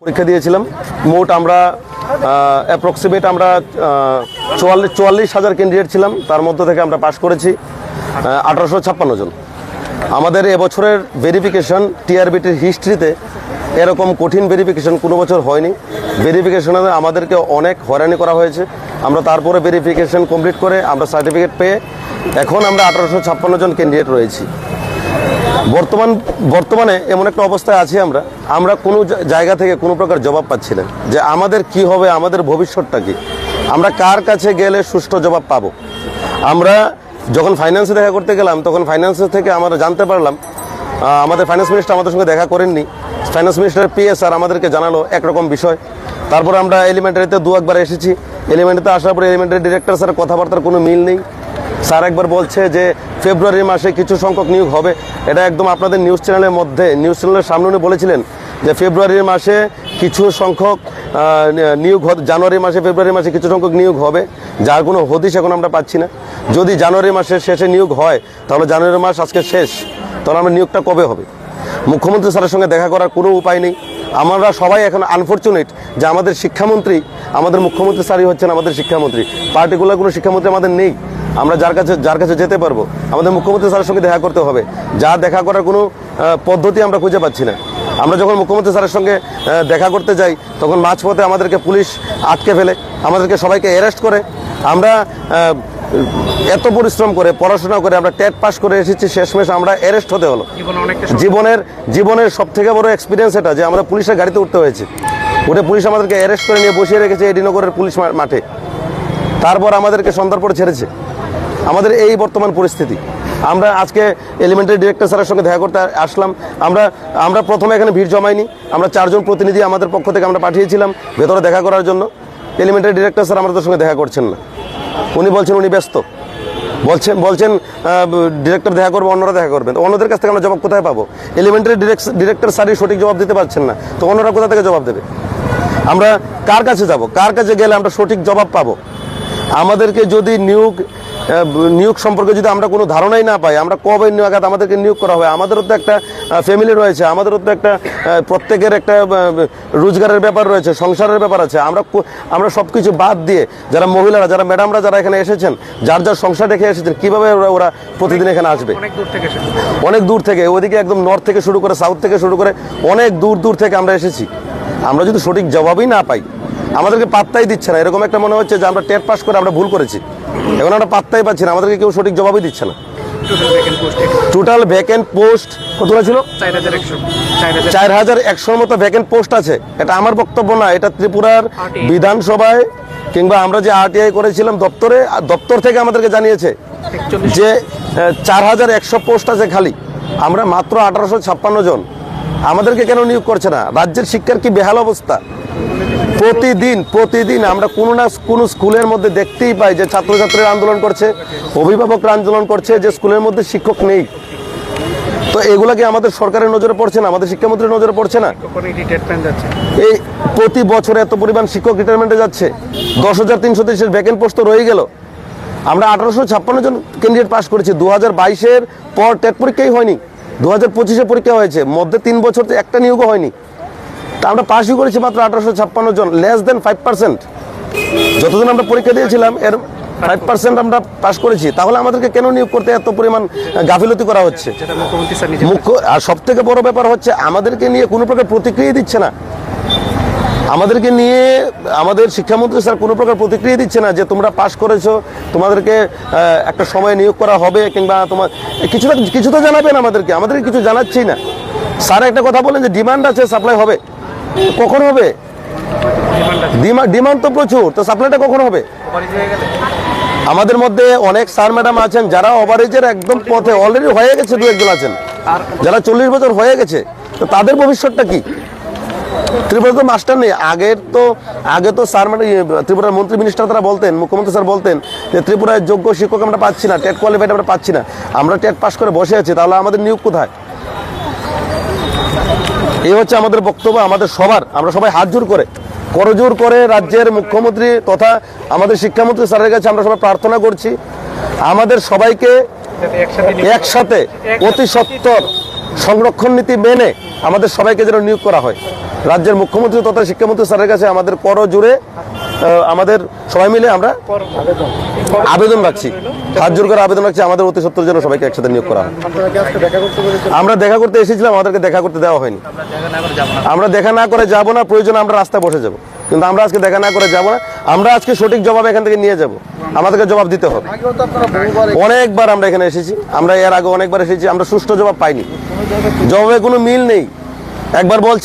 পরীক্ষা দিয়েছিলাম। মোট আমরা অ্যাপ্রক্সিমেট আমরা 44,000 ক্যান্ডিডেট ছিলাম, তার মধ্য থেকে আমরা পাশ করেছি 1856 জন। আমাদের এবছরের ভেরিফিকেশন টিআরবিটির হিস্ট্রিতে এরকম কঠিন ভেরিফিকেশন কোনো বছর হয়নি। ভেরিফিকেশনে আমাদেরকে অনেক হয়রানি করা হয়েছে। আমরা তারপরে ভেরিফিকেশন কমপ্লিট করে আমরা সার্টিফিকেট পেয়ে এখন আমরা 1856 জন ক্যান্ডিডেট রয়েছি। বর্তমানে এমন একটা অবস্থায় আছি আমরা কোনো জায়গা থেকে কোনো প্রকার জবাব পাচ্ছি না যে আমাদের কি হবে, আমাদের ভবিষ্যৎটা কি, আমরা কার কাছে গেলে সুষ্ঠু জবাব পাবো। আমরা যখন ফাইন্যান্সে দেখা করতে গেলাম তখন ফাইন্যান্সের থেকে আমরা জানতে পারলাম আমাদের ফাইন্যান্স মিনিস্টার আমাদের সঙ্গে দেখা করেননি। ফাইন্যান্স মিনিস্টারের পিএ স্যার আমাদেরকে জানালো একরকম বিষয়। তারপর আমরা এলিমেন্টারিতে একবার এসেছি। এলিমেন্টারিতে আসার পরে এলিমেন্টারি ডিরেক্টর স্যারের কথাবার্তার কোনো মিল নেই। স্যার একবার বলছে যে ফেব্রুয়ারি মাসে কিছু সংখ্যক নিয়োগ হবে। এটা একদম আপনাদের নিউজ চ্যানেলের সামনে উনি বলেছিলেন যে ফেব্রুয়ারি মাসে কিছু সংখ্যক নিয়োগ, জানুয়ারি মাসে ফেব্রুয়ারি মাসে কিছু সংখ্যক নিয়োগ হবে, যার কোনো হদিশ এখন আমরা পাচ্ছি না। যদি জানুয়ারি মাসের শেষে নিয়োগ হয় তাহলে জানুয়ারি মাস আজকে শেষ, তাহলে আমরা নিয়োগটা কবে হবে? মুখ্যমন্ত্রী স্যারের সঙ্গে দেখা করার কোনো উপায় নেই। আমরা সবাই এখন আনফর্চুনেট যে আমাদের শিক্ষামন্ত্রী, আমাদের মুখ্যমন্ত্রী স্যারই হচ্ছেন আমাদের শিক্ষামন্ত্রী। পার্টিকুলার কোনো শিক্ষামন্ত্রী আমাদের নেই। আমরা যার কাছে যেতে পারবো আমাদের মুখ্যমন্ত্রী স্যারের সঙ্গে দেখা করতে হবে, যা দেখা করার কোনো পদ্ধতি আমরা খুঁজে পাচ্ছি না। আমরা যখন মুখ্যমন্ত্রী স্যারের সঙ্গে দেখা করতে যাই তখন মাঝপথে আমাদেরকে পুলিশ আটকে ফেলে, আমাদেরকে সবাইকে অ্যারেস্ট করে। আমরা এত পরিশ্রম করে পড়াশোনা করে আমরা টেট পাস করে এসেছি, শেষমেশ আমরা অ্যারেস্ট হতে হলো। জীবনের সব থেকে বড় এক্সপিরিয়েন্স এটা যে আমরা পুলিশের গাড়িতে উঠতে হয়েছে, উঠে পুলিশ আমাদেরকে অ্যারেস্ট করে নিয়ে বসিয়ে রেখেছে এডিনগরের পুলিশ মাঠে। তারপর আমাদেরকে সন্ধ্যার পরে ছেড়েছে। আমাদের এই বর্তমান পরিস্থিতি। আমরা আজকে এলিমেন্টারি ডিরেক্টর স্যারের সঙ্গে দেখা করতে আসলাম। আমরা প্রথমে এখানে ভিড় জমাইনি, আমরা 4 জন প্রতিনিধি আমাদের পক্ষ থেকে আমরা পাঠিয়েছিলাম ভেতরে দেখা করার জন্য। এলিমেন্টারি ডিরেক্টর স্যার আমাদের সঙ্গে দেখা করছেন না, উনি বলছেন উনি ব্যস্ত। বলছেন ডিরেক্টর দেখা করবে, অন্যরা দেখা করবেন। তো অন্যদের কাছ থেকে আমরা জবাব কোথায় পাবো? এলিমেন্টারি ডিরেক্টর স্যারই সঠিক জবাব দিতে পারছেন না, তো অন্যরা কোথা থেকে জবাব দেবে? আমরা কার কাছে যাব? কার কাছে গেলে আমরা সঠিক জবাব পাবো? আমাদেরকে যদি নিয়োগ সম্পর্কে যদি আমরা কোনো ধারণাই না পাই, আমরা কবে নাগাদ আমাদেরকে নিয়োগ করা হবে? আমাদেরও তো একটা ফ্যামিলি রয়েছে, আমাদেরও তো একটা প্রত্যেকের একটা রোজগারের ব্যাপার রয়েছে, সংসারের ব্যাপার আছে। আমরা সব কিছু বাদ দিয়ে যারা মহিলারা, যারা ম্যাডামরা যারা এখানে এসেছেন, যার সংসার রেখে এসেছেন, কীভাবে ওরা প্রতিদিন এখানে আসবে? অনেক দূর থেকে, ওইদিকে একদম নর্থ থেকে শুরু করে সাউথ থেকে শুরু করে অনেক দূর থেকে আমরা এসেছি। আমরা যদি সঠিক জবাবই না পাই, আমাদেরকে পাত্তাই দিচ্ছে না। এরকম একটা মনে হচ্ছে যে আমরা টেট পাস করে আমরা ভুল করেছি, এখন আমরা পাত্তাই পাচ্ছি না, আমাদেরকে কেউ সঠিক জবাবই দিচ্ছে না। টোটাল ভ্যাকেন্ট পোস্ট কতটা ছিল? 4100 মতো ভ্যাকেন্ট পোস্ট আছে। এটা আমার বক্তব্য না, এটা ত্রিপুরার বিধানসভায় কিংবা আমরা যে আরটিআই করেছিলাম দপ্তর থেকে আমাদেরকে জানিয়েছে যে 4100 পোস্ট আছে খালি। আমরা মাত্র 1856 জন। আমাদেরকে কেন নিয়োগ করছে না? রাজ্যের শিক্ষার কি বেহাল অবস্থা! প্রতিদিন আমরা কোনো না কোনো স্কুলের মধ্যে দেখতেই পাই যে ছাত্রছাত্রীরা আন্দোলন করছে, অভিভাবকরা আন্দোলন করছে যে স্কুলের মধ্যে শিক্ষক নেই। তো এগুলা কি আমাদের সরকারের নজরে পড়ছে না? আমাদের শিক্ষামন্ত্রীর নজরে পড়ছে না? এই প্রতি বছর এত পরিমাণ শিক্ষক রিটায়ারমেন্টে যাচ্ছে। 10,330 ভ্যাকেন্ট পোস্ট তো রয়ে গেল। আমরা 1856 জন ক্যান্ডিডেট পাস করেছি। 2022-এর পর টেট পরীক্ষাই হয়নি, 2025-এ পরীক্ষা হয়েছে, মধ্যে 3 বছর একটা নিয়োগও হয়নি। তা আমরা পাসই করেছি মাত্র 1856 জন, লেস দেন 5%। যতদিন আমরা পরীক্ষা দিয়েছিলাম এর 5% আমরা পাস করেছি। তাহলে আমাদেরকে কেন নিয়োগ করতে এত পরিমাণ গাফিলতি করা হচ্ছে? আর সব থেকে বড় ব্যাপার হচ্ছে আমাদেরকে নিয়ে কোনো প্রকার প্রতিক্রিয়া দিচ্ছে না। আমাদেরকে নিয়ে আমাদের শিক্ষামন্ত্রী স্যার কোনো প্রকার প্রতিক্রিয়া দিচ্ছে না যে তোমরা পাস করেছো, তোমাদেরকে একটা সময় নিয়োগ করা হবে, কিংবা তোমার কিছু তো জানাবেন আমাদেরকে কিছু জানাচ্ছেই না। স্যার একটা কথা বলেন যে ডিমান্ড আছে, সাপ্লাই হবে। কখন হবে? ডিমান্ড তো প্রচুর, তো সাপ্লাইটা কখন হবে? আমাদের মধ্যে অনেক স্যার ম্যাডাম আছেন যারা ওভারেজের একদম পথে অলরেডি হয়ে গেছে, 2-1 জন আছেন যারা 40 বছর হয়ে গেছে। তো তাদের ভবিষ্যৎটা কি? ত্রিপুরা তো মাস্টার নেই। আগে তো স্যার মানে ত্রিপুরার মন্ত্রী মিনিস্টার তারা বলতেন, মুখ্যমন্ত্রী স্যার বলতেন যে ত্রিপুরায় যোগ্য শিক্ষক আমরা পাচ্ছি না, টেট কোয়ালিফাইড আমরা পাচ্ছি না, আমরা টেট পাস করে বসে আছি, তাহলে আমাদের নিয়োগ কোথায়? এই হচ্ছে আমাদের বক্তব্য আমাদের সবার। আমরা সবাই হাত করজোর করে রাজ্যের মুখ্যমন্ত্রী তথা আমাদের শিক্ষামন্ত্রী স্যারের কাছে আমরা সবাই প্রার্থনা করছি আমাদের সবাইকে একসাথে অতি সত্বর সংরক্ষণ নীতি মেনে আমাদের সবাইকে যেন নিয়োগ করা হয়। রাজ্যের মুখ্যমন্ত্রী তথা শিক্ষামন্ত্রী স্যারের কাছে আমাদের করজোড়ে আমাদের সবাই মিলে আমরা আবেদন রাখছি, হাত জোর করে আবেদন রাখছি আমাদের অতি সত্ত্বর যেন সবাইকে একসাথে নিয়োগ করা হয়। আমরা দেখা করতে এসেছিলাম, আমাদেরকে দেখা করতে দেওয়া হয়নি। আমরা দেখা না করে যাব না, প্রয়োজনে আমরা রাস্তায় বসে যাব, কিন্তু আমরা আজকে দেখা না করে যাব না। আমরা আজকে সঠিক জবাব এখান থেকে নিয়ে যাব, আমাদেরকে জবাব দিতে হবে। অনেকবার আমরা এখানে এসেছি, আমরা এর আগে অনেকবার এসেছি, আমরা সুষ্ঠু জবাব পাইনি, জবাবে কোনো মিল নেই। একবার বলছে